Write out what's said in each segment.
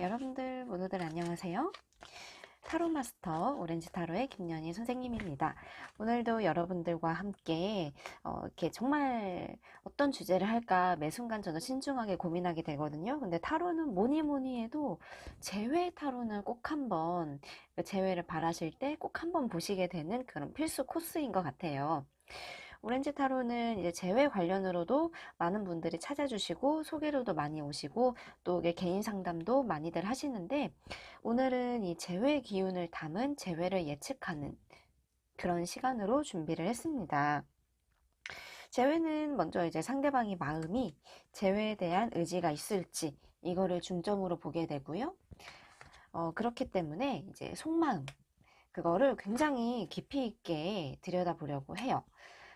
여러분들 모두들 안녕하세요. 타로 마스터 오렌지 타로의 김연희 선생님입니다. 오늘도 여러분들과 함께 이렇게 정말 어떤 주제를 할까 매 순간 저는 신중하게 고민하게 되거든요. 근데 타로는 뭐니 해도 재회 타로는 꼭 한번 재회를 바라실 때 꼭 한번 보시게 되는 그런 필수 코스인 것 같아요. 오렌지 타로는 이제 재회 관련으로도 많은 분들이 찾아주시고 소개로도 많이 오시고 또 이게 개인 상담도 많이들 하시는데 오늘은 이 재회 기운을 담은 재회를 예측하는 그런 시간으로 준비를 했습니다. 재회는 먼저 이제 상대방의 마음이 재회에 대한 의지가 있을지 이거를 중점으로 보게 되고요. 그렇기 때문에 이제 속마음 그거를 굉장히 깊이 있게 들여다보려고 해요.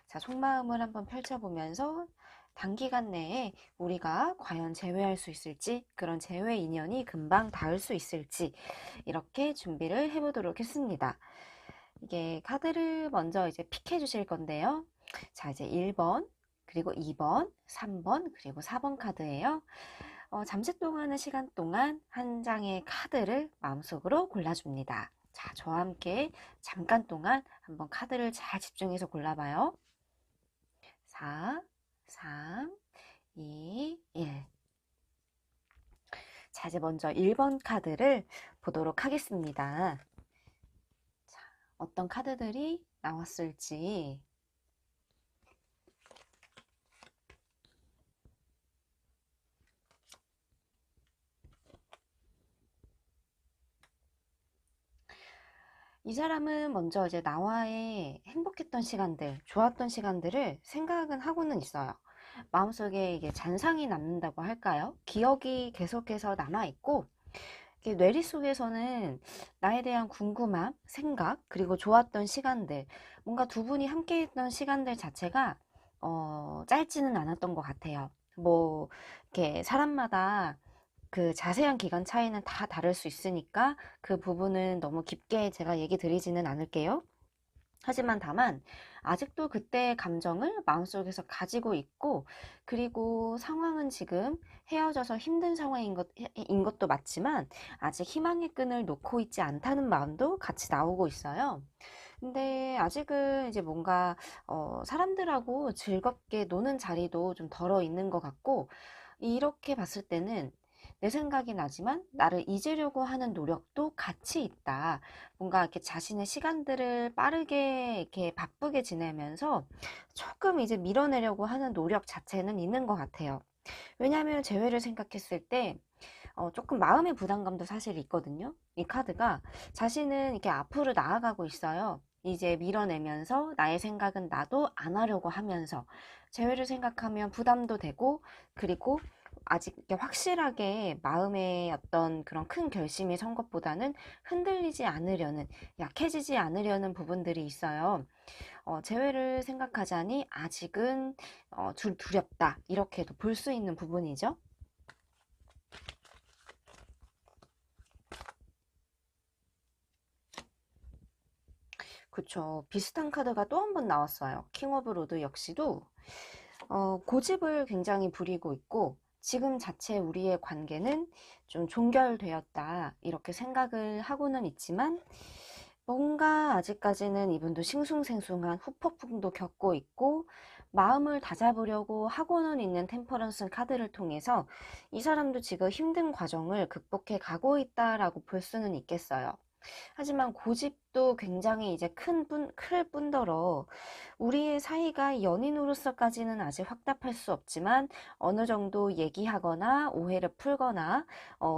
자, 속마음을 한번 펼쳐보면서 단기간 내에 우리가 과연 재회할 수 있을지, 그런 재회 인연이 금방 닿을 수 있을지, 이렇게 준비를 해보도록 했습니다. 이게 카드를 먼저 이제 픽해 주실 건데요. 자, 이제 1번, 그리고 2번, 3번, 그리고 4번 카드예요. 잠시 동안의 시간 동안 한 장의 카드를 마음속으로 골라줍니다. 자, 저와 함께 잠깐 동안 한번 카드를 잘 집중해서 골라봐요. 4, 3, 2, 1. 자, 이제 먼저 1번 카드를 보도록 하겠습니다. 자, 어떤 카드들이 나왔을지. 이 사람은 먼저 이제 나와의 행복했던 시간들, 좋았던 시간들을 생각은 하고는 있어요. 마음속에 이게 잔상이 남는다고 할까요? 기억이 계속해서 남아있고, 뇌리 속에서는 나에 대한 궁금함, 생각, 그리고 좋았던 시간들, 뭔가 두 분이 함께 했던 시간들 자체가, 짧지는 않았던 것 같아요. 뭐, 이렇게 사람마다 그 자세한 기간 차이는 다 다를 수 있으니까 그 부분은 너무 깊게 제가 얘기 드리지는 않을게요. 하지만 다만 아직도 그때의 감정을 마음속에서 가지고 있고 그리고 상황은 지금 헤어져서 힘든 상황인 것도 맞지만 아직 희망의 끈을 놓고 있지 않다는 마음도 같이 나오고 있어요. 근데 아직은 이제 뭔가 사람들하고 즐겁게 노는 자리도 좀 덜어 있는 것 같고 이렇게 봤을 때는 내 생각이 나지만 나를 잊으려고 하는 노력도 같이 있다. 뭔가 이렇게 자신의 시간들을 빠르게 이렇게 바쁘게 지내면서 조금 이제 밀어내려고 하는 노력 자체는 있는 것 같아요. 왜냐하면 재회를 생각했을 때 조금 마음의 부담감도 사실 있거든요. 이 카드가 자신은 이렇게 앞으로 나아가고 있어요. 이제 밀어내면서 나의 생각은 나도 안 하려고 하면서 재회를 생각하면 부담도 되고 그리고 아직 이렇게 확실하게 마음의 어떤 그런 큰 결심이 선 것보다는 흔들리지 않으려는 약해지지 않으려는 부분들이 있어요. 재회를 생각하자니 아직은 두렵다 이렇게도 볼 수 있는 부분이죠. 그쵸. 비슷한 카드가 또 한 번 나왔어요. 킹 오브 로드 역시도 고집을 굉장히 부리고 있고 지금 자체 우리의 관계는 좀 종결되었다 이렇게 생각을 하고는 있지만 뭔가 아직까지는 이분도 싱숭생숭한 후폭풍도 겪고 있고 마음을 다잡으려고 하고는 있는 템퍼런스 카드를 통해서 이 사람도 지금 힘든 과정을 극복해 가고 있다라고 볼 수는 있겠어요. 하지만 고집도 굉장히 이제 클 뿐더러 우리의 사이가 연인으로서까지는 아직 확답할 수 없지만 어느 정도 얘기하거나 오해를 풀거나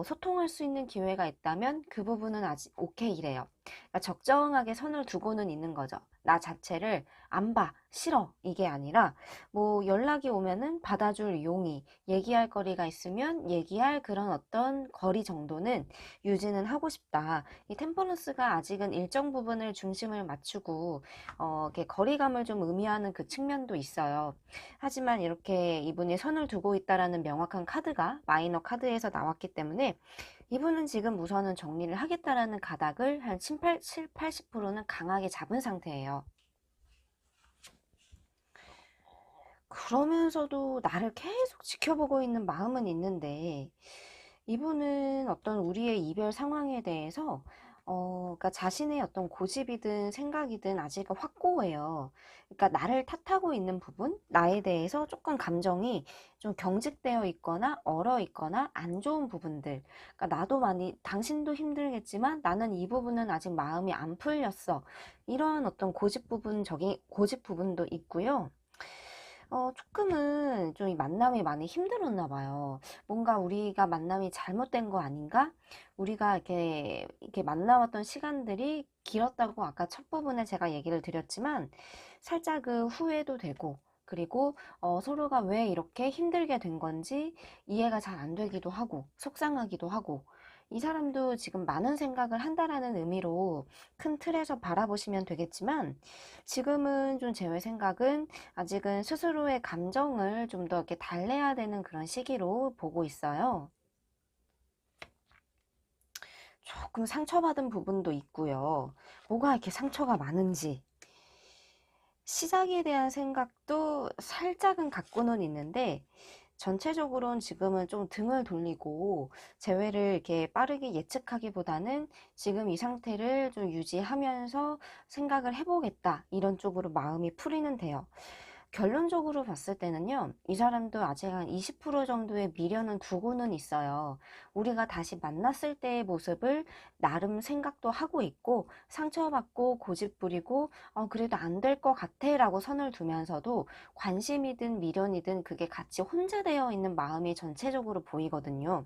소통할 수 있는 기회가 있다면 그 부분은 아직 오케이래요. 그러니까 적정하게 선을 두고는 있는 거죠. 나 자체를 안 봐, 싫어 이게 아니라 뭐 연락이 오면은 받아줄 용의, 얘기할 거리가 있으면 얘기할 그런 어떤 거리 정도는 유지는 하고 싶다. 이 템퍼런스가 아직은 일정 부분을 중심을 맞추고 이렇게 거리감을 좀 의미하는 그 측면도 있어요. 하지만 이렇게 이분이 선을 두고 있다라는 명확한 카드가 마이너 카드에서 나왔기 때문에 이분은 지금 우선은 정리를 하겠다라는 가닥을 한 7, 80%는 강하게 잡은 상태예요. 그러면서도 나를 계속 지켜보고 있는 마음은 있는데 이분은 어떤 우리의 이별 상황에 대해서 그러니까 자신의 어떤 고집이든 생각이든 아직 확고해요. 그러니까 나를 탓하고 있는 부분, 나에 대해서 조금 감정이 좀 경직되어 있거나 얼어 있거나 안 좋은 부분들. 그러니까 나도 많이 당신도 힘들겠지만 나는 이 부분은 아직 마음이 안 풀렸어. 이런 어떤 고집 부분도 있고요. 조금은 좀 이 만남이 많이 힘들었나 봐요. 뭔가 우리가 만남이 잘못된 거 아닌가? 우리가 이렇게 만나왔던 시간들이 길었다고 아까 첫 부분에 제가 얘기를 드렸지만, 살짝 그 후회도 되고, 그리고 서로가 왜 이렇게 힘들게 된 건지 이해가 잘 안 되기도 하고, 속상하기도 하고, 이 사람도 지금 많은 생각을 한다라는 의미로 큰 틀에서 바라보시면 되겠지만, 지금은 좀 제 생각은 아직은 스스로의 감정을 좀 더 이렇게 달래야 되는 그런 시기로 보고 있어요. 조금 상처받은 부분도 있고요. 뭐가 이렇게 상처가 많은지. 시작에 대한 생각도 살짝은 갖고는 있는데, 전체적으로는 지금은 좀 등을 돌리고 재회를 이렇게 빠르게 예측하기보다는 지금 이 상태를 좀 유지하면서 생각을 해보겠다. 이런 쪽으로 마음이 풀이는 돼요. 결론적으로 봤을 때는요, 이 사람도 아직 한 20% 정도의 미련은 두고는 있어요. 우리가 다시 만났을 때의 모습을 나름 생각도 하고 있고, 상처받고 고집 부리고, 그래도 안 될 것 같아 라고 선을 두면서도 관심이든 미련이든 그게 같이 혼재되어 있는 마음이 전체적으로 보이거든요.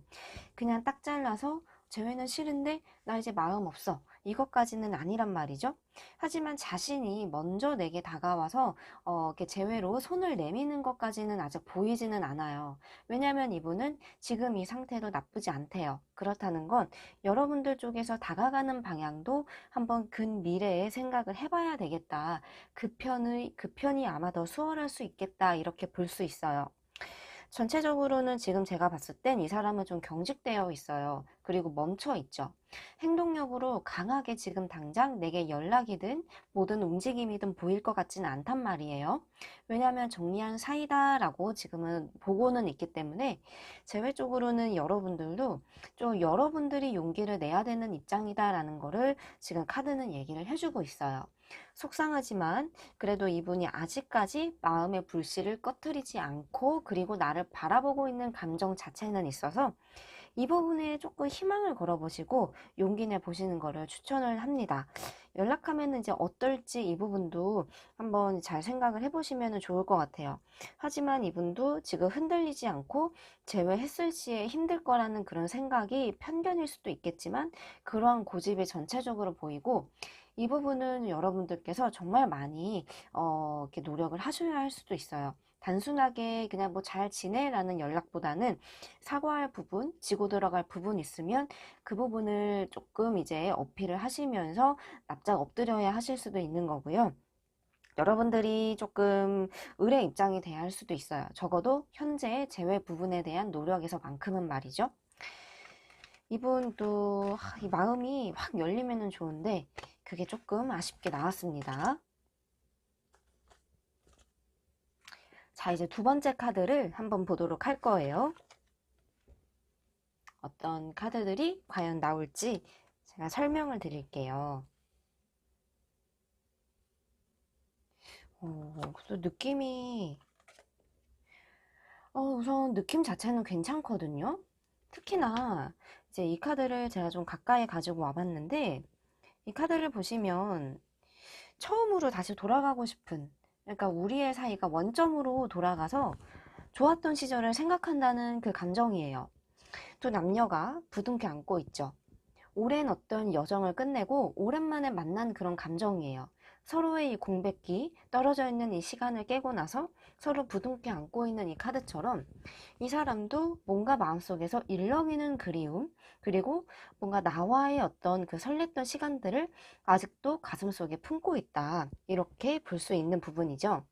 그냥 딱 잘라서 재회는 싫은데 나 이제 마음 없어. 이것까지는 아니란 말이죠. 하지만 자신이 먼저 내게 다가와서 이렇게 재회로 손을 내미는 것까지는 아직 보이지는 않아요. 왜냐하면 이분은 지금 이 상태도 나쁘지 않대요. 그렇다는 건 여러분들 쪽에서 다가가는 방향도 한번 근미래에 생각을 해봐야 되겠다. 그 편이 아마 더 수월할 수 있겠다. 이렇게 볼 수 있어요. 전체적으로는 지금 제가 봤을 땐 이 사람은 좀 경직되어 있어요. 그리고 멈춰 있죠. 행동력으로 강하게 지금 당장 내게 연락이든 모든 움직임이든 보일 것 같지는 않단 말이에요. 왜냐하면 정리한 사이다라고 지금은 보고는 있기 때문에 제외 쪽으로는 여러분들도 좀 여러분들이 용기를 내야 되는 입장이다라는 거를 지금 카드는 얘기를 해주고 있어요. 속상하지만 그래도 이분이 아직까지 마음의 불씨를 꺼트리지 않고 그리고 나를 바라보고 있는 감정 자체는 있어서 이 부분에 조금 희망을 걸어보시고 용기 내 보시는 거를 추천을 합니다. 연락하면 이제 어떨지 이 부분도 한번 잘 생각을 해보시면 좋을 것 같아요. 하지만 이분도 지금 흔들리지 않고 제외했을 시에 힘들 거라는 그런 생각이 편견일 수도 있겠지만 그러한 고집이 전체적으로 보이고 이 부분은 여러분들께서 정말 많이 이렇게 노력을 하셔야 할 수도 있어요. 단순하게 그냥 뭐 잘 지내라는 연락보다는 사과할 부분, 지고 들어갈 부분 있으면 그 부분을 조금 이제 어필을 하시면서 납작 엎드려야 하실 수도 있는 거고요. 여러분들이 조금 을의 입장이 돼야 할 수도 있어요. 적어도 현재 제외 부분에 대한 노력에서만큼은 말이죠. 이분도 이 마음이 확 열리면 좋은데 그게 조금 아쉽게 나왔습니다. 자, 이제 두 번째 카드를 한번 보도록 할 거예요. 어떤 카드들이 과연 나올지 제가 설명을 드릴게요. 그래서 느낌이 우선 느낌 자체는 괜찮거든요. 특히나 이제 이 카드를 제가 좀 가까이 가지고 와봤는데 이 카드를 보시면 처음으로 다시 돌아가고 싶은, 그러니까 우리의 사이가 원점으로 돌아가서 좋았던 시절을 생각한다는 그 감정이에요. 두 남녀가 부둥켜 안고 있죠. 오랜 어떤 여정을 끝내고 오랜만에 만난 그런 감정이에요. 서로의 이 공백기, 떨어져 있는 이 시간을 깨고 나서 서로 부둥켜 안고 있는 이 카드처럼 이 사람도 뭔가 마음속에서 일렁이는 그리움, 그리고 뭔가 나와의 어떤 그 설렜던 시간들을 아직도 가슴속에 품고 있다. 이렇게 볼 수 있는 부분이죠.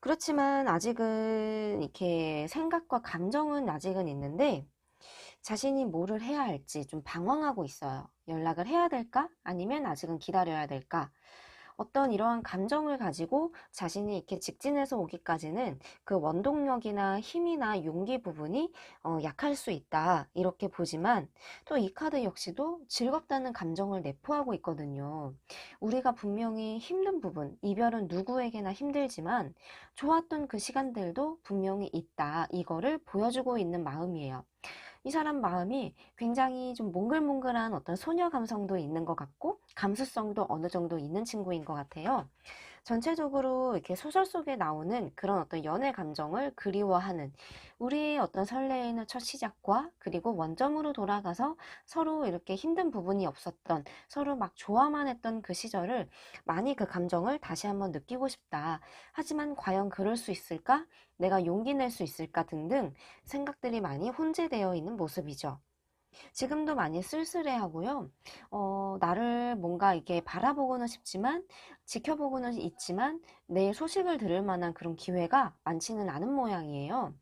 그렇지만 아직은 이렇게 생각과 감정은 아직은 있는데 자신이 뭐를 해야 할지 좀 방황하고 있어요. 연락을 해야 될까? 아니면 아직은 기다려야 될까? 어떤 이러한 감정을 가지고 자신이 이렇게 직진해서 오기까지는 그 원동력이나 힘이나 용기 부분이 약할 수 있다. 이렇게 보지만 또 이 카드 역시도 즐겁다는 감정을 내포하고 있거든요. 우리가 분명히 힘든 부분, 이별은 누구에게나 힘들지만 좋았던 그 시간들도 분명히 있다. 이거를 보여주고 있는 마음이에요. 이 사람 마음이 굉장히 좀 몽글몽글한 어떤 소녀 감성도 있는 것 같고 감수성도 어느 정도 있는 친구인 것 같아요. 전체적으로 이렇게 소설 속에 나오는 그런 어떤 연애 감정을 그리워하는 우리의 어떤 설레이는 첫 시작과 그리고 원점으로 돌아가서 서로 이렇게 힘든 부분이 없었던 서로 막 좋아만 했던 그 시절을 많이 그 감정을 다시 한번 느끼고 싶다. 하지만 과연 그럴 수 있을까? 내가 용기 낼 수 있을까? 등등 생각들이 많이 혼재되어 있는 모습이죠. 지금도 많이 쓸쓸해하고요. 나를 뭔가 이렇게 바라보고는 싶지만, 지켜보고는 있지만, 내 소식을 들을 만한 그런 기회가 많지는 않은 모양이에요.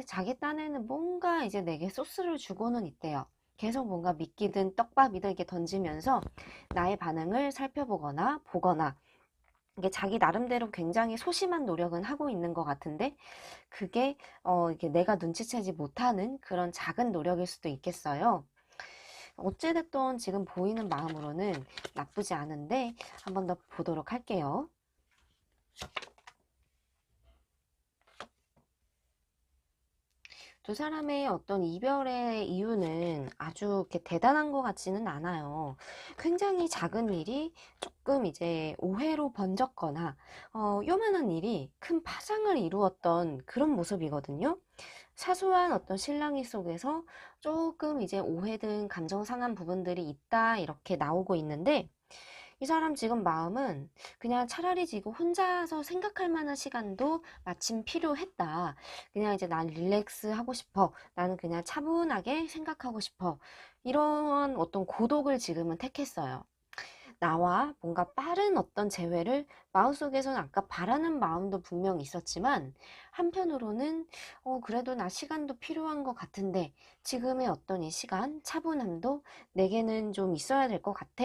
자기 딴에는 뭔가 이제 내게 소스를 주고는 있대요. 계속 뭔가 미끼든 떡밥이든 이렇게 던지면서 나의 반응을 살펴보거나 보거나 이게 자기 나름대로 굉장히 소심한 노력은 하고 있는 것 같은데 그게 이게 내가 눈치채지 못하는 그런 작은 노력일 수도 있겠어요. 어찌됐든 지금 보이는 마음으로는 나쁘지 않은데 한 번 더 보도록 할게요. 두 사람의 어떤 이별의 이유는 아주 이렇게 대단한 것 같지는 않아요. 굉장히 작은 일이 조금 이제 오해로 번졌거나, 요만한 일이 큰 파장을 이루었던 그런 모습이거든요. 사소한 어떤 실랑이 속에서 조금 이제 오해든 감정 상한 부분들이 있다, 이렇게 나오고 있는데, 이 사람 지금 마음은 그냥 차라리 지금 혼자서 생각할 만한 시간도 마침 필요했다. 그냥 이제 난 릴렉스 하고 싶어. 나는 그냥 차분하게 생각하고 싶어. 이런 어떤 고독을 지금은 택했어요. 나와 뭔가 빠른 어떤 재회를 마음속에서는 아까 바라는 마음도 분명 있었지만 한편으로는 그래도 나 시간도 필요한 것 같은데 지금의 어떤 이 시간 차분함도 내게는 좀 있어야 될 것 같아.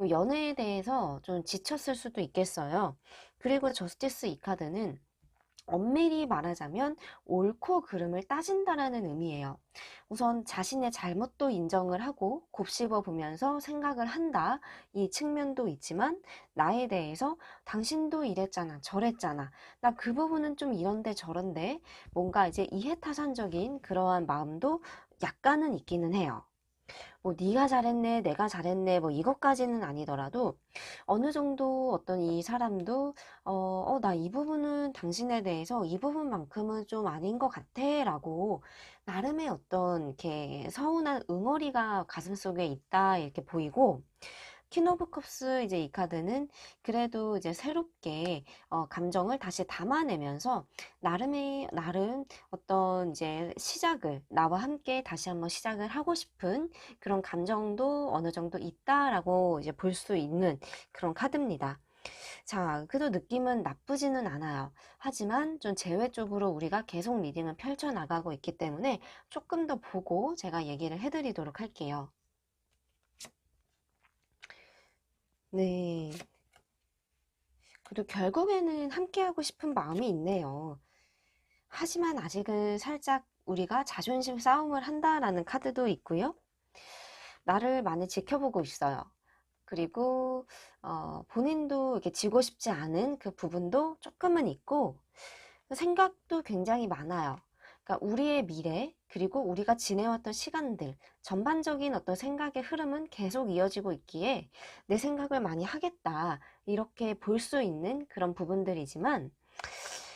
연애에 대해서 좀 지쳤을 수도 있겠어요. 그리고 저스티스 이 카드는 엄밀히 말하자면 옳고 그름을 따진다라는 의미예요. 우선 자신의 잘못도 인정을 하고 곱씹어 보면서 생각을 한다. 이 측면도 있지만 나에 대해서 당신도 이랬잖아, 저랬잖아. 나 그 부분은 좀 이런데 저런데 뭔가 이제 이해타산적인 그러한 마음도 약간은 있기는 해요. 뭐 네가 잘했네, 내가 잘했네, 뭐 이것까지는 아니더라도 어느 정도 어떤 이 사람도 나 이 부분은 당신에 대해서 이 부분만큼은 좀 아닌 것 같아라고 나름의 어떤 이렇게 서운한 응어리가 가슴속에 있다 이렇게 보이고 퀸 오브 컵스 이제 이 카드는 그래도 이제 새롭게 감정을 다시 담아내면서 나름 어떤 이제 시작을 나와 함께 다시 한번 시작을 하고 싶은 그런 감정도 어느 정도 있다라고 이제 볼 수 있는 그런 카드입니다. 자, 그래도 느낌은 나쁘지는 않아요. 하지만 좀 제외 쪽으로 우리가 계속 리딩을 펼쳐나가고 있기 때문에 조금 더 보고 제가 얘기를 해드리도록 할게요. 네. 그래도 결국에는 함께하고 싶은 마음이 있네요. 하지만 아직은 살짝 우리가 자존심 싸움을 한다라는 카드도 있고요. 나를 많이 지켜보고 있어요. 그리고 본인도 이렇게 지고 싶지 않은 그 부분도 조금은 있고 생각도 굉장히 많아요. 그러니까 우리의 미래 그리고 우리가 지내왔던 시간들 전반적인 어떤 생각의 흐름은 계속 이어지고 있기에 내 생각을 많이 하겠다 이렇게 볼 수 있는 그런 부분들이지만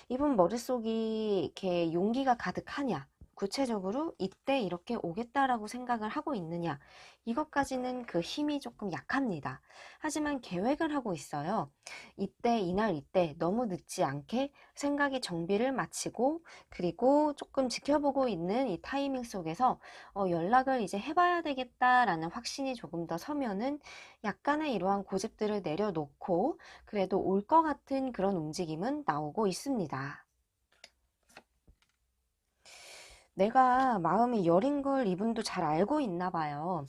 이분 머릿속이 이렇게 용기가 가득하냐 구체적으로 이때 이렇게 오겠다라고 생각을 하고 있느냐 이것까지는 그 힘이 조금 약합니다. 하지만 계획을 하고 있어요. 이때 이날 이때 너무 늦지 않게 생각의 정비를 마치고 그리고 조금 지켜보고 있는 이 타이밍 속에서 연락을 이제 해봐야 되겠다라는 확신이 조금 더 서면은 약간의 이러한 고집들을 내려놓고 그래도 올 것 같은 그런 움직임은 나오고 있습니다. 내가 마음이 여린 걸 이분도 잘 알고 있나 봐요.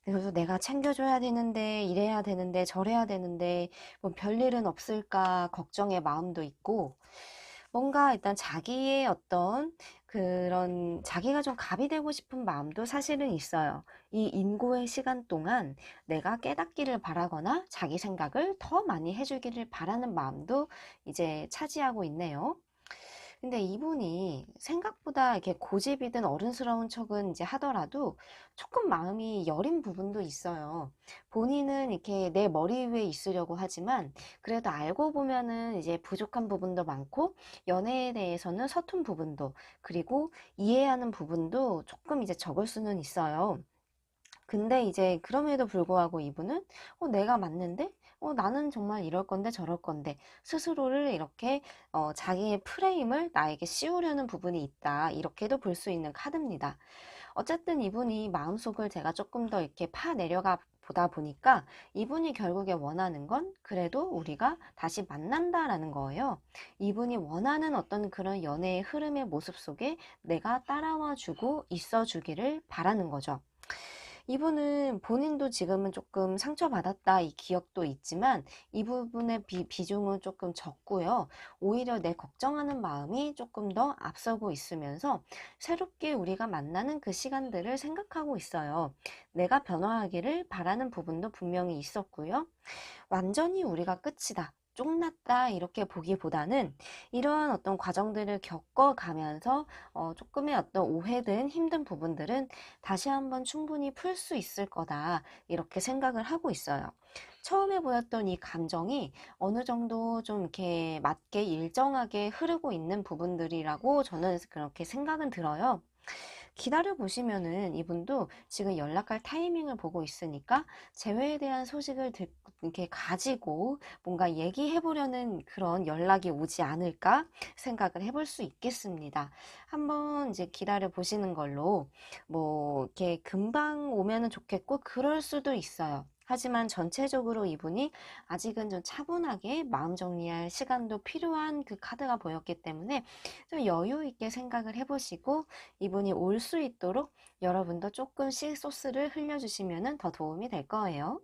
그래서 내가 챙겨줘야 되는데, 이래야 되는데, 저래야 되는데, 뭐 별일은 없을까 걱정의 마음도 있고, 뭔가 일단 자기의 어떤 그런 자기가 좀 갑이 되고 싶은 마음도 사실은 있어요. 이 인고의 시간 동안 내가 깨닫기를 바라거나 자기 생각을 더 많이 해주기를 바라는 마음도 이제 차지하고 있네요. 근데 이분이 생각보다 이렇게 고집이든 어른스러운 척은 이제 하더라도 조금 마음이 여린 부분도 있어요. 본인은 이렇게 내 머리 위에 있으려고 하지만 그래도 알고 보면은 이제 부족한 부분도 많고 연애에 대해서는 서툰 부분도 그리고 이해하는 부분도 조금 이제 적을 수는 있어요. 근데 이제 그럼에도 불구하고 이분은 내가 맞는데? 나는 정말 이럴 건데 저럴 건데 스스로를 이렇게 자기의 프레임을 나에게 씌우려는 부분이 있다. 이렇게도 볼 수 있는 카드입니다. 어쨌든 이분이 마음속을 제가 조금 더 이렇게 파내려가 보다 보니까 이분이 결국에 원하는 건 그래도 우리가 다시 만난다라는 거예요. 이분이 원하는 어떤 그런 연애의 흐름의 모습 속에 내가 따라와 주고 있어 주기를 바라는 거죠. 이분은 본인도 지금은 조금 상처받았다 이 기억도 있지만 이 부분의 비중은 조금 적고요. 오히려 내 걱정하는 마음이 조금 더 앞서고 있으면서 새롭게 우리가 만나는 그 시간들을 생각하고 있어요. 내가 변화하기를 바라는 부분도 분명히 있었고요. 완전히 우리가 끝이다. 쫑났다 이렇게 보기보다는 이러한 어떤 과정들을 겪어가면서 조금의 어떤 오해든 힘든 부분들은 다시 한번 충분히 풀 수 있을 거다 이렇게 생각을 하고 있어요. 처음에 보였던 이 감정이 어느 정도 좀 이렇게 맞게 일정하게 흐르고 있는 부분들이라고 저는 그렇게 생각은 들어요. 기다려 보시면은 이분도 지금 연락할 타이밍을 보고 있으니까 재회에 대한 소식을 이렇게 가지고 뭔가 얘기해 보려는 그런 연락이 오지 않을까 생각을 해볼 수 있겠습니다. 한번 이제 기다려 보시는 걸로 뭐 이렇게 금방 오면은 좋겠고 그럴 수도 있어요. 하지만 전체적으로 이분이 아직은 좀 차분하게 마음 정리할 시간도 필요한 그 카드가 보였기 때문에 좀 여유 있게 생각을 해보시고 이분이 올 수 있도록 여러분도 조금씩 소스를 흘려주시면 더 도움이 될 거예요.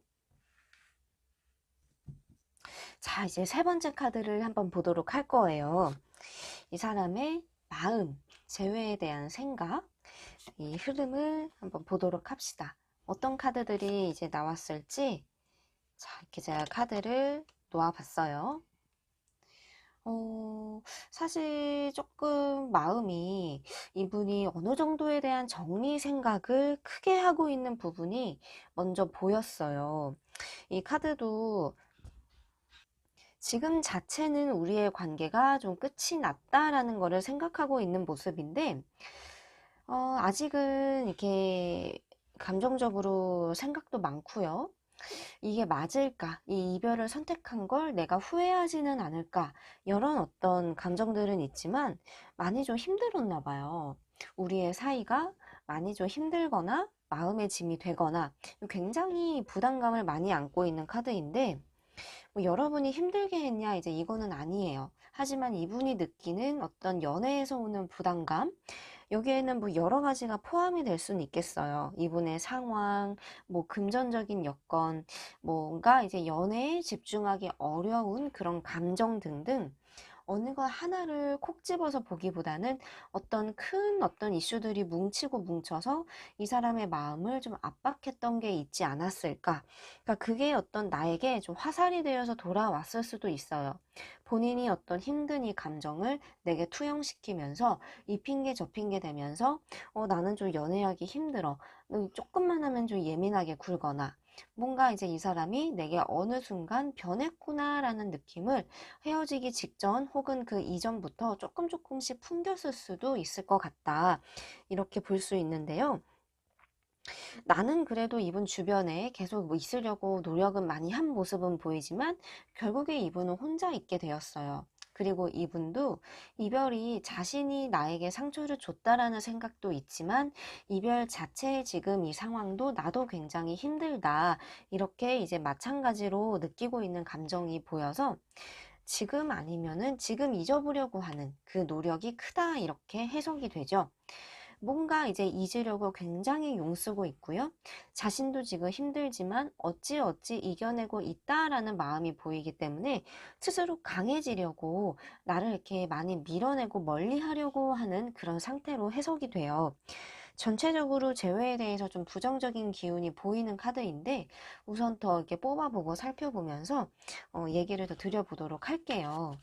자, 이제 세 번째 카드를 한번 보도록 할 거예요. 이 사람의 마음, 재회에 대한 생각, 이 흐름을 한번 보도록 합시다. 어떤 카드들이 이제 나왔을지, 자, 이렇게 제가 카드를 놓아봤어요. 어, 사실 조금 마음이 이분이 어느 정도에 대한 정리 생각을 크게 하고 있는 부분이 먼저 보였어요. 이 카드도 지금 자체는 우리의 관계가 좀 끝이 났다라는 거를 생각하고 있는 모습인데, 아직은 이렇게 감정적으로 생각도 많고요. 이게 맞을까? 이 이별을 선택한 걸 내가 후회하지는 않을까? 이런 어떤 감정들은 있지만 많이 좀 힘들었나 봐요. 우리의 사이가 많이 좀 힘들거나 마음의 짐이 되거나 굉장히 부담감을 많이 안고 있는 카드인데 뭐 여러분이 힘들게 했냐? 이제 이거는 아니에요. 하지만 이분이 느끼는 어떤 연애에서 오는 부담감, 여기에는 뭐 여러 가지가 포함이 될 수는 있겠어요. 이분의 상황, 뭐 금전적인 여건, 뭔가 이제 연애에 집중하기 어려운 그런 감정 등등 어느 것 하나를 콕 집어서 보기보다는 어떤 이슈들이 뭉치고 뭉쳐서 이 사람의 마음을 좀 압박했던 게 있지 않았을까. 그러니까 그게 어떤 나에게 좀 화살이 되어서 돌아왔을 수도 있어요. 본인이 어떤 힘든 이 감정을 내게 투영시키면서 이 핑계 저 핑계 대면서 나는 좀 연애하기 힘들어. 조금만 하면 좀 예민하게 굴거나 뭔가 이제 이 사람이 내게 어느 순간 변했구나라는 느낌을 헤어지기 직전 혹은 그 이전부터 조금씩 풍겼을 수도 있을 것 같다. 이렇게 볼 수 있는데요. 나는 그래도 이분 주변에 계속 뭐 있으려고 노력은 많이 한 모습은 보이지만 결국에 이분은 혼자 있게 되었어요. 그리고 이분도 이별이 자신이 나에게 상처를 줬다라는 생각도 있지만 이별 자체의 지금 이 상황도 나도 굉장히 힘들다. 이렇게 이제 마찬가지로 느끼고 있는 감정이 보여서 지금 아니면은 지금 잊어보려고 하는 그 노력이 크다. 이렇게 해석이 되죠. 뭔가 이제 잊으려고 굉장히 용쓰고 있고요. 자신도 지금 힘들지만 어찌어찌 이겨내고 있다라는 마음이 보이기 때문에 스스로 강해지려고 나를 이렇게 많이 밀어내고 멀리 하려고 하는 그런 상태로 해석이 돼요. 전체적으로 재회에 대해서 좀 부정적인 기운이 보이는 카드인데 우선 더 이렇게 뽑아보고 살펴보면서 얘기를 더 드려보도록 할게요.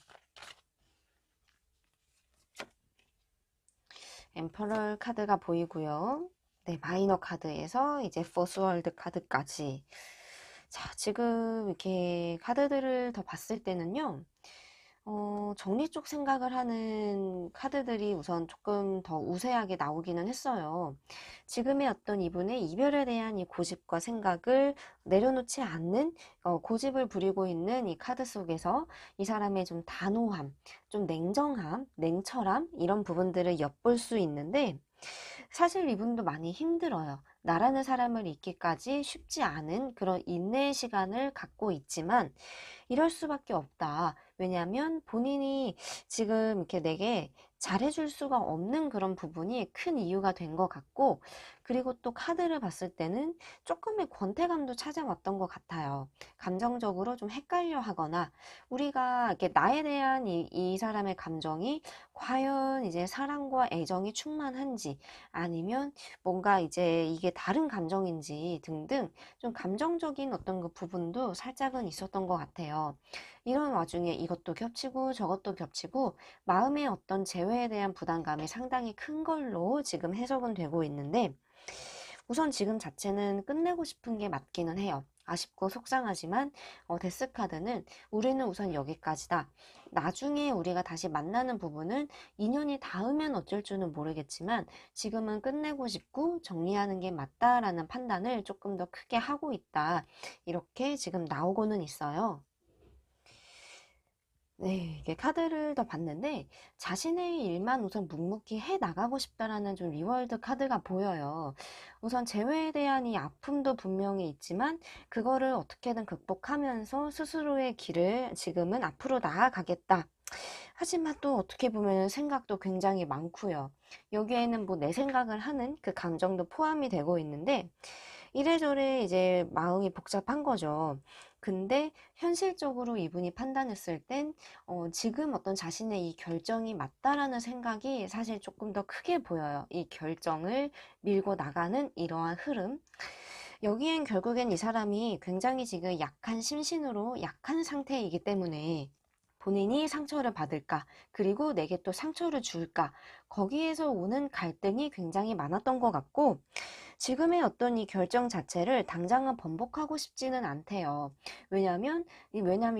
엠퍼럴 카드가 보이고요. 네, 마이너 카드에서 이제 포스월드 카드까지. 자, 지금 이렇게 카드들을 더 봤을 때는요. 정리 쪽 생각을 하는 카드들이 우선 조금 더 우세하게 나오기는 했어요. 지금의 어떤 이분의 이별에 대한 이 고집과 생각을 내려놓지 않는 고집을 부리고 있는 이 카드 속에서 이 사람의 좀 단호함, 좀 냉정함, 냉철함 이런 부분들을 엿볼 수 있는데 사실 이분도 많이 힘들어요. 나라는 사람을 잊기까지 쉽지 않은 그런 인내의 시간을 갖고 있지만 이럴 수밖에 없다. 왜냐하면 본인이 지금 이렇게 내게 잘해줄 수가 없는 그런 부분이 큰 이유가 된 것 같고, 그리고 또 카드를 봤을 때는 조금의 권태감도 찾아왔던 것 같아요. 감정적으로 좀 헷갈려 하거나, 우리가 이렇게 나에 대한 이 사람의 감정이 과연 이제 사랑과 애정이 충만한지, 아니면 뭔가 이제 이게 다른 감정인지 등등 좀 감정적인 어떤 그 부분도 살짝은 있었던 것 같아요. 이런 와중에 이것도 겹치고 저것도 겹치고 마음의 어떤 재회에 대한 부담감이 상당히 큰 걸로 지금 해석은 되고 있는데 우선 지금 자체는 끝내고 싶은 게 맞기는 해요. 아쉽고 속상하지만 데스카드는 우리는 우선 여기까지다. 나중에 우리가 다시 만나는 부분은 인연이 닿으면 어쩔 줄은 모르겠지만 지금은 끝내고 싶고 정리하는 게 맞다라는 판단을 조금 더 크게 하고 있다. 이렇게 지금 나오고는 있어요. 네, 이게 카드를 더 봤는데 자신의 일만 우선 묵묵히 해 나가고 싶다라는 좀 리월드 카드가 보여요. 우선 재회에 대한 이 아픔도 분명히 있지만 그거를 어떻게든 극복하면서 스스로의 길을 지금은 앞으로 나아가겠다. 하지만 또 어떻게 보면 생각도 굉장히 많고요. 여기에는 뭐 내 생각을 하는 그 감정도 포함이 되고 있는데 이래저래 이제 마음이 복잡한 거죠. 근데 현실적으로 이분이 판단했을 땐 지금 어떤 자신의 이 결정이 맞다라는 생각이 사실 조금 더 크게 보여요. 이 결정을 밀고 나가는 이러한 흐름. 여기엔 결국엔 이 사람이 굉장히 지금 약한 심신으로 약한 상태이기 때문에 본인이 상처를 받을까, 그리고 내게 또 상처를 줄까, 거기에서 오는 갈등이 굉장히 많았던 것 같고, 지금의 어떤 이 결정 자체를 당장은 번복하고 싶지는 않대요. 왜냐면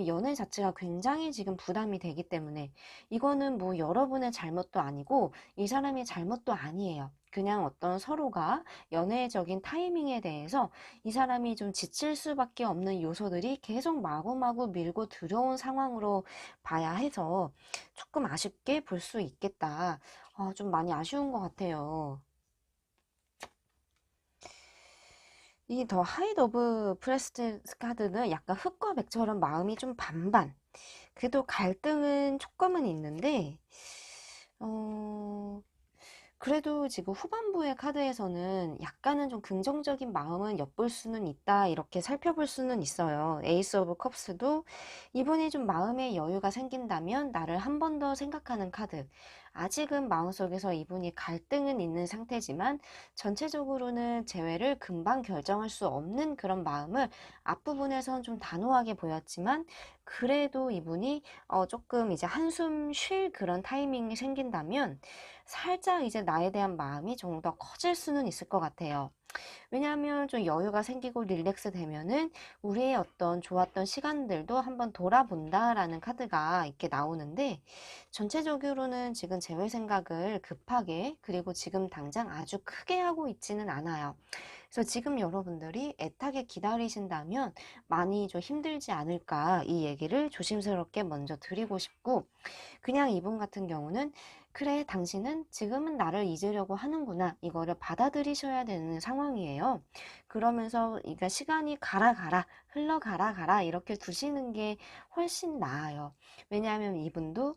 연애 자체가 굉장히 지금 부담이 되기 때문에 이거는 뭐 여러분의 잘못도 아니고 이 사람의 잘못도 아니에요. 그냥 어떤 서로가 연애적인 타이밍에 대해서 이 사람이 좀 지칠 수밖에 없는 요소들이 계속 마구마구 밀고 들어온 상황으로 봐야 해서 조금 아쉽게 볼 수 있겠다. 좀 많이 아쉬운 것 같아요. 이 더 하이드 오브 프레스트 카드는 약간 흙과 백처럼 마음이 좀 반반. 그래도 갈등은 조금은 있는데, 어, 그래도 지금 후반부의 카드에서는 약간은 좀 긍정적인 마음은 엿볼 수는 있다. 이렇게 살펴볼 수는 있어요. 에이스 오브 컵스도 이분이 좀 마음의 여유가 생긴다면 나를 한 번 더 생각하는 카드. 아직은 마음속에서 이분이 갈등은 있는 상태지만 전체적으로는 재회를 금방 결정할 수 없는 그런 마음을 앞부분에선 좀 단호하게 보였지만 그래도 이분이 조금 이제 한숨 쉴 그런 타이밍이 생긴다면 살짝 이제 나에 대한 마음이 좀 더 커질 수는 있을 것 같아요. 왜냐하면 좀 여유가 생기고 릴렉스 되면은 우리의 어떤 좋았던 시간들도 한번 돌아본다라는 카드가 이렇게 나오는데 전체적으로는 지금 재회 생각을 급하게 그리고 지금 당장 아주 크게 하고 있지는 않아요. 그래서 지금 여러분들이 애타게 기다리신다면 많이 좀 힘들지 않을까 이 얘기를 조심스럽게 먼저 드리고 싶고 그냥 이분 같은 경우는 그래, 당신은 지금은 나를 잊으려고 하는구나. 이거를 받아들이셔야 되는 상황이에요. 그러면서 그러니까 시간이 가라 흘러가라 가라 이렇게 두시는 게 훨씬 나아요. 왜냐하면 이분도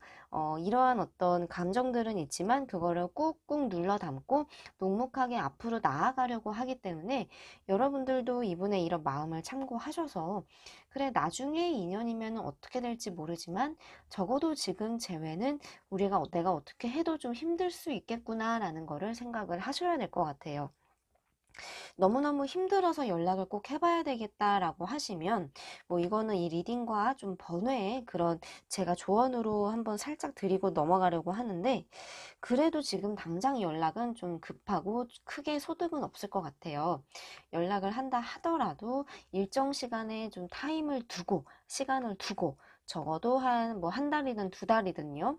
이러한 어떤 감정들은 있지만 그거를 꾹꾹 눌러 담고 묵묵하게 앞으로 나아가려고 하기 때문에 여러분들도 이분의 이런 마음을 참고하셔서 그래, 나중에 인연이면 어떻게 될지 모르지만 적어도 지금 재회는 내가 어떻게 해도 좀 힘들 수 있겠구나라는 거를 생각을 하셔야 될 것 같아요. 너무너무 힘들어서 연락을 꼭 해봐야 되겠다라고 하시면 뭐 이거는 이 리딩과 좀 번외의 그런 제가 조언으로 한번 살짝 드리고 넘어가려고 하는데 그래도 지금 당장 연락은 좀 급하고 크게 소득은 없을 것 같아요. 연락을 한다 하더라도 일정 시간에 좀 시간을 두고 적어도 한 달이든 두 달이든요.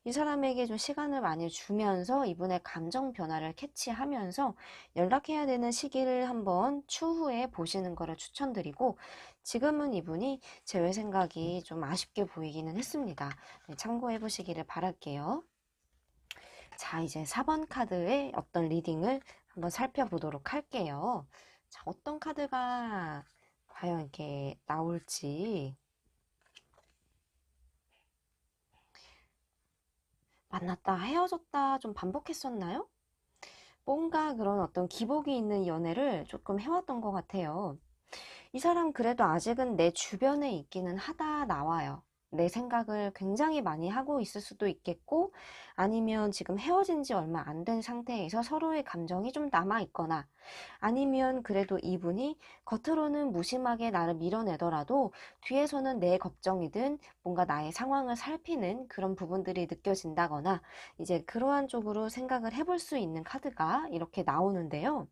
이 사람에게 좀 시간을 많이 주면서 이분의 감정 변화를 캐치하면서 연락해야 되는 시기를 한번 추후에 보시는 거를 추천드리고 지금은 이분이 제외 생각이 좀 아쉽게 보이기는 했습니다. 네, 참고해 보시기를 바랄게요. 자, 이제 4번 카드의 어떤 리딩을 한번 살펴보도록 할게요. 자, 어떤 카드가 과연 이렇게 나올지. 만났다, 헤어졌다 좀 반복했었나요? 뭔가 그런 어떤 기복이 있는 연애를 조금 해왔던 것 같아요. 이 사람 그래도 아직은 내 주변에 있기는 하다 나와요. 내 생각을 굉장히 많이 하고 있을 수도 있겠고, 아니면 지금 헤어진 지 얼마 안 된 상태에서 서로의 감정이 좀 남아 있거나, 아니면 그래도 이분이 겉으로는 무심하게 나를 밀어내더라도 뒤에서는 내 걱정이든 뭔가 나의 상황을 살피는 그런 부분들이 느껴진다거나 이제 그러한 쪽으로 생각을 해볼 수 있는 카드가 이렇게 나오는데요.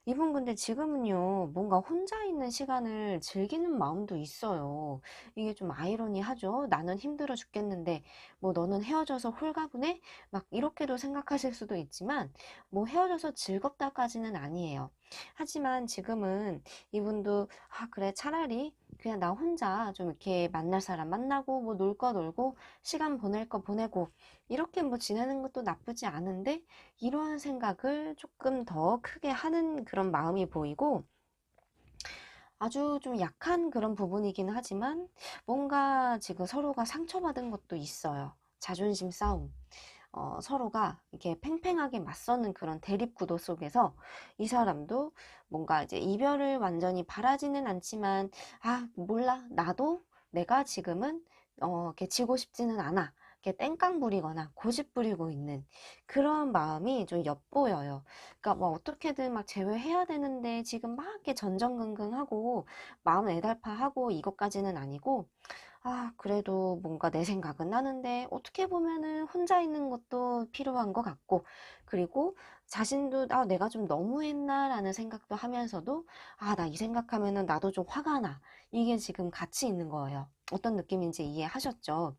이분 근데 지금은요, 뭔가 혼자 있는 시간을 즐기는 마음도 있어요. 이게 좀 아이러니하죠? 나는 힘들어 죽겠는데, 뭐 너는 헤어져서 홀가분해? 막 이렇게도 생각하실 수도 있지만, 뭐 헤어져서 즐겁다까지는 아니에요. 하지만 지금은 이분도, 아, 그래, 차라리 그냥 나 혼자 좀 이렇게 만날 사람 만나고, 뭐 놀 거 놀고, 시간 보낼 거 보내고, 이렇게 뭐 지내는 것도 나쁘지 않은데, 이러한 생각을 조금 더 크게 하는 그런 마음이 보이고 아주 좀 약한 그런 부분이긴 하지만 뭔가 지금 서로가 상처받은 것도 있어요. 자존심 싸움. 서로가 이렇게 팽팽하게 맞서는 그런 대립 구도 속에서 이 사람도 뭔가 이제 이별을 완전히 바라지는 않지만, 아, 몰라. 나도 내가 지금은, 이렇게 지고 싶지는 않아. 이렇게 땡깡 부리거나 고집 부리고 있는 그런 마음이 좀 엿보여요. 그러니까 뭐 어떻게든 막 제외해야 되는데 지금 막 이렇게 전전긍긍하고 마음 애달파하고 이것까지는 아니고 아, 그래도 뭔가 내 생각은 나는데 어떻게 보면은 혼자 있는 것도 필요한 것 같고, 그리고 자신도 아, 내가 좀 너무했나라는 생각도 하면서도 아, 나 이 생각하면은 나도 좀 화가 나. 이게 지금 같이 있는 거예요. 어떤 느낌인지 이해하셨죠?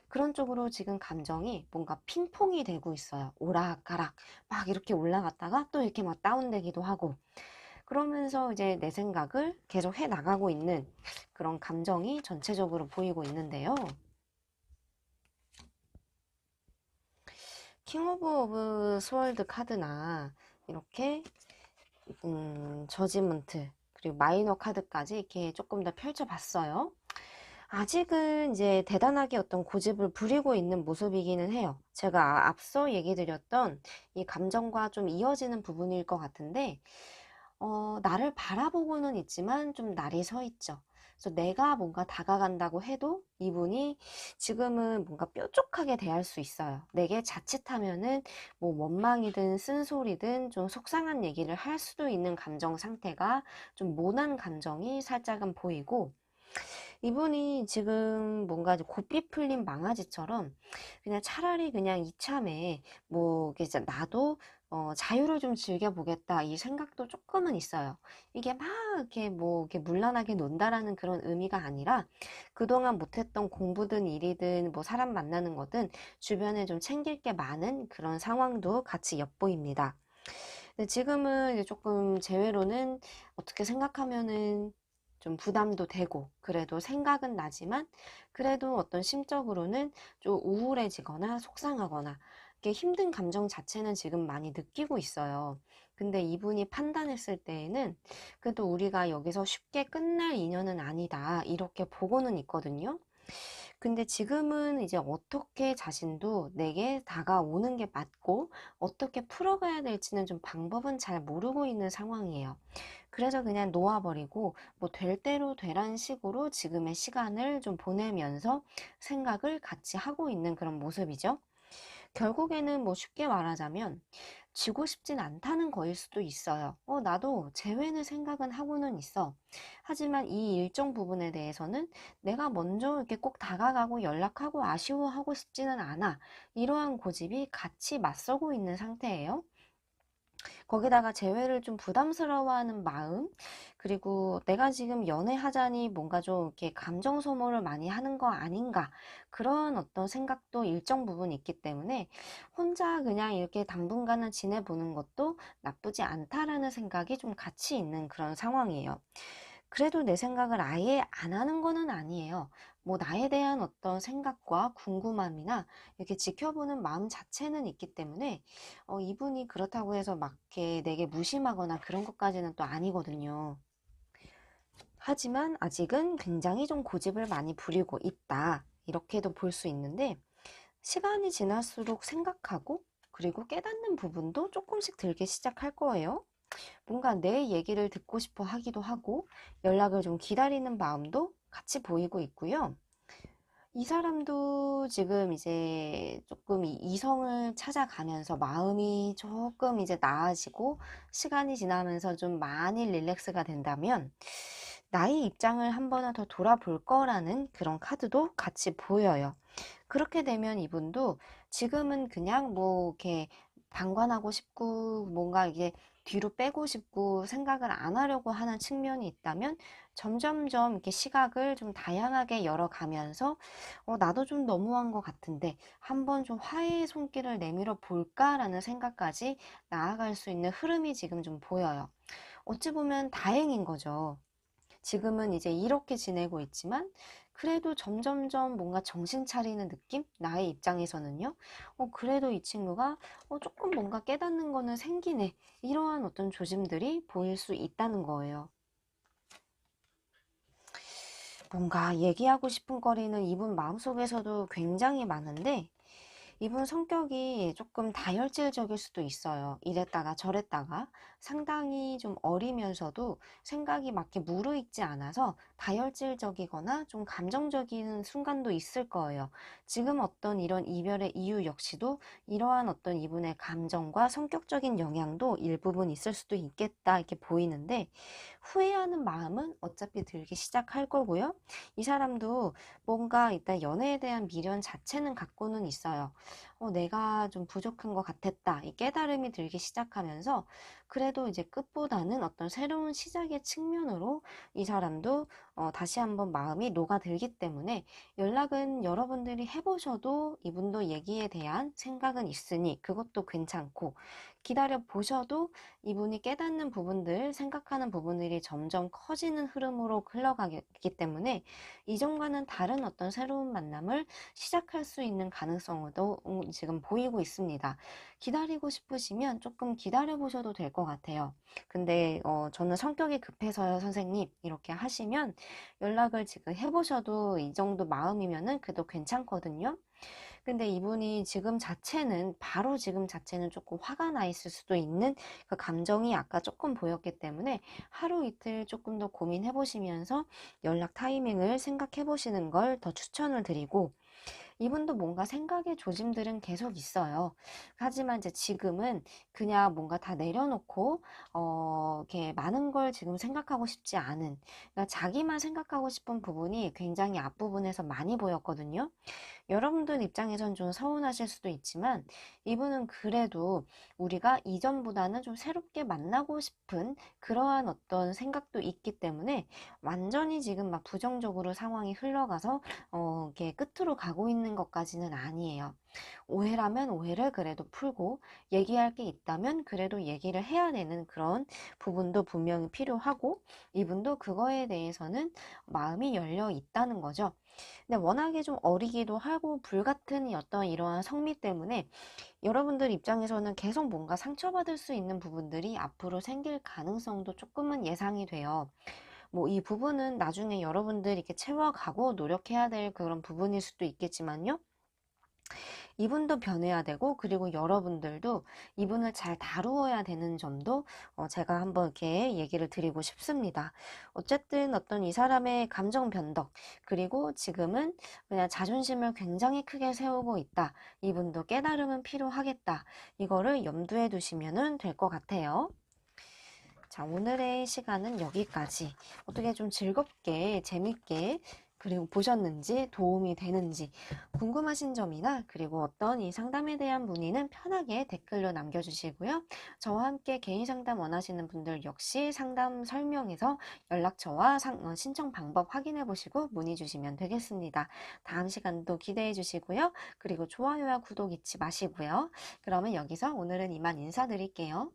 그런 쪽으로 지금 감정이 뭔가 핑퐁이 되고 있어요. 오락가락 막 이렇게 올라갔다가 또 이렇게 막 다운되기도 하고. 그러면서 이제 내 생각을 계속 해 나가고 있는 그런 감정이 전체적으로 보이고 있는데요. 킹 오브 스월드 카드나 이렇게 저지먼트 그리고 마이너 카드까지 이렇게 조금 더 펼쳐봤어요. 아직은 이제 대단하게 어떤 고집을 부리고 있는 모습이기는 해요. 제가 앞서 얘기 드렸던 이 감정과 좀 이어지는 부분일 것 같은데 나를 바라보고는 있지만 좀 날이 서 있죠. 그래서 내가 뭔가 다가간다고 해도 이분이 지금은 뭔가 뾰족하게 대할 수 있어요. 내게 자칫하면은 뭐 원망이든 쓴소리든 좀 속상한 얘기를 할 수도 있는 감정 상태가 좀 모난 감정이 살짝은 보이고 이분이 지금 뭔가 고삐 풀린 망아지처럼 그냥 차라리 그냥 이참에 뭐 이게 진짜 나도 자유를 좀 즐겨보겠다 이 생각도 조금은 있어요. 이게 막 이렇게 뭐 이렇게 문란하게 논다라는 그런 의미가 아니라 그동안 못했던 공부든 일이든 뭐 사람 만나는 거든 주변에 좀 챙길 게 많은 그런 상황도 같이 엿보입니다. 근데 지금은 이제 조금 제외로는 어떻게 생각하면은 좀 부담도 되고 그래도 생각은 나지만 그래도 어떤 심적으로는 좀 우울해지거나 속상하거나 이렇게 힘든 감정 자체는 지금 많이 느끼고 있어요. 근데 이분이 판단했을 때에는 그래도 우리가 여기서 쉽게 끝날 인연은 아니다. 이렇게 보고는 있거든요. 근데 지금은 이제 어떻게 자신도 내게 다가오는 게 맞고 어떻게 풀어가야 될지는 좀 방법은 잘 모르고 있는 상황이에요. 그래서 그냥 놓아버리고 뭐 될 대로 되란 식으로 지금의 시간을 좀 보내면서 생각을 같이 하고 있는 그런 모습이죠. 결국에는 뭐 쉽게 말하자면 지고 싶진 않다는 거일 수도 있어요. 나도 재회는 생각은 하고는 있어. 하지만 이 일정 부분에 대해서는 내가 먼저 이렇게 꼭 다가가고 연락하고 아쉬워하고 싶지는 않아. 이러한 고집이 같이 맞서고 있는 상태예요. 거기다가 재회를 좀 부담스러워하는 마음, 그리고 내가 지금 연애하자니 뭔가 좀 이렇게 감정 소모를 많이 하는 거 아닌가, 그런 어떤 생각도 일정 부분 있기 때문에 혼자 그냥 이렇게 당분간은 지내보는 것도 나쁘지 않다라는 생각이 좀 같이 있는 그런 상황이에요. 그래도 내 생각을 아예 안 하는 거는 아니에요. 뭐 나에 대한 어떤 생각과 궁금함이나 이렇게 지켜보는 마음 자체는 있기 때문에 이분이 그렇다고 해서 막 이렇게 내게 무심하거나 그런 것까지는 또 아니거든요. 하지만 아직은 굉장히 좀 고집을 많이 부리고 있다. 이렇게도 볼 수 있는데 시간이 지날수록 생각하고 그리고 깨닫는 부분도 조금씩 들기 시작할 거예요. 뭔가 내 얘기를 듣고 싶어 하기도 하고 연락을 좀 기다리는 마음도 같이 보이고 있고요. 이 사람도 지금 이제 조금 이성을 찾아가면서 마음이 조금 이제 나아지고 시간이 지나면서 좀 많이 릴렉스가 된다면 나의 입장을 한 번은 더 돌아볼 거라는 그런 카드도 같이 보여요. 그렇게 되면 이분도 지금은 그냥 뭐 이렇게 방관하고 싶고 뭔가 이게 뒤로 빼고 싶고 생각을 안 하려고 하는 측면이 있다면 점점점 이렇게 시각을 좀 다양하게 열어가면서 나도 좀 너무한 것 같은데 한번 좀 화해의 손길을 내밀어 볼까라는 생각까지 나아갈 수 있는 흐름이 지금 좀 보여요. 어찌 보면 다행인 거죠. 지금은 이제 이렇게 지내고 있지만 그래도 점점점 뭔가 정신 차리는 느낌? 나의 입장에서는요. 그래도 이 친구가 조금 뭔가 깨닫는 거는 생기네. 이러한 어떤 조짐들이 보일 수 있다는 거예요. 뭔가 얘기하고 싶은 거리는 이분 마음속에서도 굉장히 많은데 이분 성격이 조금 다혈질적일 수도 있어요. 이랬다가 저랬다가 상당히 좀 어리면서도 생각이 막 이렇게 무르익지 않아서 다혈질적이거나 좀 감정적인 순간도 있을 거예요. 지금 어떤 이런 이별의 이유 역시도 이러한 어떤 이분의 감정과 성격적인 영향도 일부분 있을 수도 있겠다 이렇게 보이는데 후회하는 마음은 어차피 들기 시작할 거고요. 이 사람도 뭔가 일단 연애에 대한 미련 자체는 갖고는 있어요. 내가 좀 부족한 것 같았다. 이 깨달음이 들기 시작하면서 그래도 이제 끝보다는 어떤 새로운 시작의 측면으로 이 사람도 다시 한번 마음이 녹아들기 때문에 연락은 여러분들이 해보셔도 이분도 얘기에 대한 생각은 있으니 그것도 괜찮고 기다려 보셔도 이분이 깨닫는 부분들, 생각하는 부분들이 점점 커지는 흐름으로 흘러가기 때문에 이전과는 다른 어떤 새로운 만남을 시작할 수 있는 가능성도 지금 보이고 있습니다. 기다리고 싶으시면 조금 기다려 보셔도 될 것 같아요. 근데 저는 성격이 급해서요, 선생님. 이렇게 하시면 연락을 지금 해보셔도 이 정도 마음이면은 그래도 괜찮거든요. 근데 이분이 지금 자체는 바로 지금 자체는 조금 화가 나 있을 수도 있는 그 감정이 아까 조금 보였기 때문에 하루 이틀 조금 더 고민해 보시면서 연락 타이밍을 생각해 보시는 걸 더 추천을 드리고 이분도 뭔가 생각의 조짐들은 계속 있어요. 하지만 이제 지금은 그냥 뭔가 다 내려놓고, 이렇게 많은 걸 지금 생각하고 싶지 않은, 그러니까 자기만 생각하고 싶은 부분이 굉장히 앞부분에서 많이 보였거든요. 여러분들 입장에선 좀 서운하실 수도 있지만 이분은 그래도 우리가 이전보다는 좀 새롭게 만나고 싶은 그러한 어떤 생각도 있기 때문에 완전히 지금 막 부정적으로 상황이 흘러가서 이렇게 끝으로 가고 있는 것까지는 아니에요. 오해라면 오해를 그래도 풀고 얘기할 게 있다면 그래도 얘기를 해야 되는 그런 부분도 분명히 필요하고 이분도 그거에 대해서는 마음이 열려 있다는 거죠. 근데 워낙에 좀 어리기도 하고 불같은 어떤 이러한 성미 때문에 여러분들 입장에서는 계속 뭔가 상처받을 수 있는 부분들이 앞으로 생길 가능성도 조금은 예상이 돼요. 뭐 이 부분은 나중에 여러분들이 이렇게 채워가고 노력해야 될 그런 부분일 수도 있겠지만요. 이분도 변해야 되고 그리고 여러분들도 이분을 잘 다루어야 되는 점도 제가 한번 이렇게 얘기를 드리고 싶습니다. 어쨌든 어떤 이 사람의 감정 변덕 그리고 지금은 그냥 자존심을 굉장히 크게 세우고 있다. 이분도 깨달음은 필요하겠다. 이거를 염두에 두시면 될 것 같아요. 자, 오늘의 시간은 여기까지. 어떻게 좀 즐겁게, 재밌게, 그리고 보셨는지, 도움이 되는지, 궁금하신 점이나, 그리고 어떤 이 상담에 대한 문의는 편하게 댓글로 남겨주시고요. 저와 함께 개인 상담 원하시는 분들 역시 상담 설명에서 연락처와 신청 방법 확인해 보시고 문의 주시면 되겠습니다. 다음 시간도 기대해 주시고요. 그리고 좋아요와 구독 잊지 마시고요. 그러면 여기서 오늘은 이만 인사드릴게요.